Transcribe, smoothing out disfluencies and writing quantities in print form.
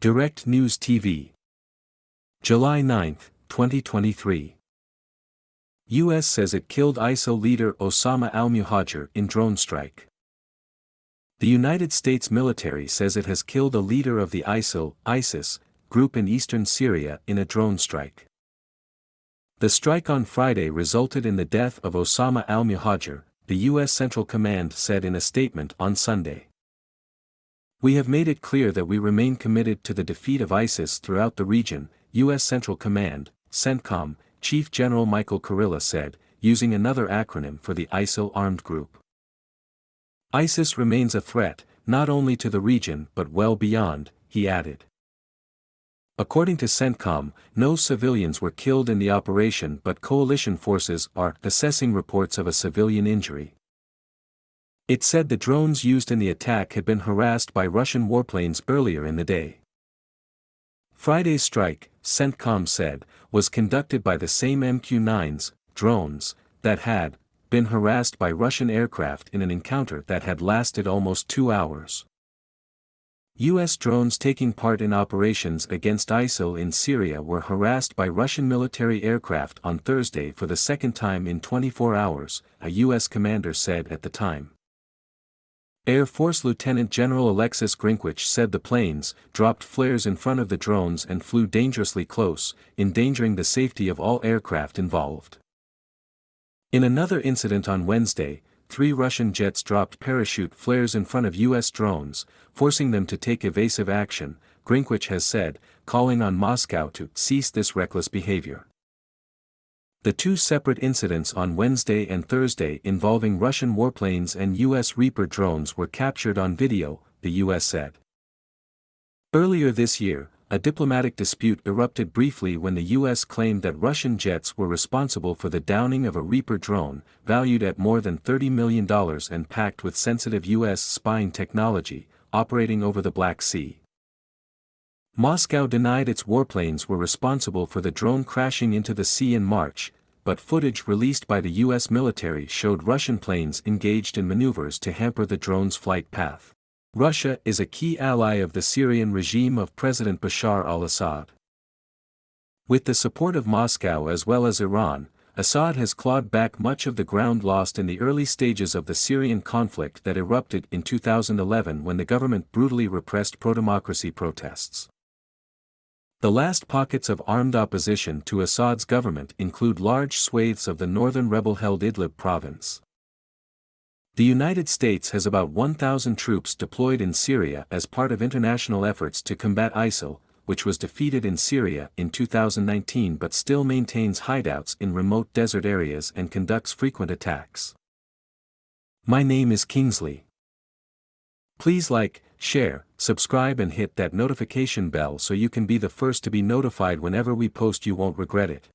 Direct News TV. July 9, 2023. U.S. says it killed ISIL leader Osama al Muhajer in drone strike. The United States military says it has killed a leader of the ISIS group in eastern Syria in a drone strike. The strike on Friday resulted in the death of Osama al Muhajer, the U.S. Central Command said in a statement on Sunday. "We have made it clear that we remain committed to the defeat of ISIS throughout the region," U.S. Central Command, CENTCOM, Chief General Michael Kurilla said, using another acronym for the ISIL armed group. "ISIS remains a threat, not only to the region but well beyond," he added. According to CENTCOM, no civilians were killed in the operation, but coalition forces are assessing reports of a civilian injury. It said the drones used in the attack had been harassed by Russian warplanes earlier in the day. Friday's strike, CENTCOM said, was conducted by the same MQ-9s, drones, that had been harassed by Russian aircraft in an encounter that had lasted almost 2 hours. U.S. drones taking part in operations against ISIL in Syria were harassed by Russian military aircraft on Thursday for the second time in 24 hours, a U.S. commander said at the time. Air Force Lieutenant General Alexis Grinkwich said the planes dropped flares in front of the drones and flew dangerously close, endangering the safety of all aircraft involved. In another incident on Wednesday, 3 Russian jets dropped parachute flares in front of U.S. drones, forcing them to take evasive action, Grinkwich has said, calling on Moscow to cease this reckless behavior. The 2 separate incidents on Wednesday and Thursday involving Russian warplanes and U.S. Reaper drones were captured on video, the U.S. said. Earlier this year, a diplomatic dispute erupted briefly when the U.S. claimed that Russian jets were responsible for the downing of a Reaper drone, valued at more than $30 million and packed with sensitive U.S. spying technology, operating over the Black Sea. Moscow denied its warplanes were responsible for the drone crashing into the sea in March, but footage released by the U.S. military showed Russian planes engaged in maneuvers to hamper the drone's flight path. Russia is a key ally of the Syrian regime of President Bashar al-Assad. With the support of Moscow as well as Iran, Assad has clawed back much of the ground lost in the early stages of the Syrian conflict that erupted in 2011 when the government brutally repressed pro-democracy protests. The last pockets of armed opposition to Assad's government include large swathes of the northern rebel-held Idlib province. The United States has about 1,000 troops deployed in Syria as part of international efforts to combat ISIL, which was defeated in Syria in 2019 but still maintains hideouts in remote desert areas and conducts frequent attacks. My name is Kingsley. Please like, share, subscribe and hit that notification bell so you can be the first to be notified whenever we post. You won't regret it.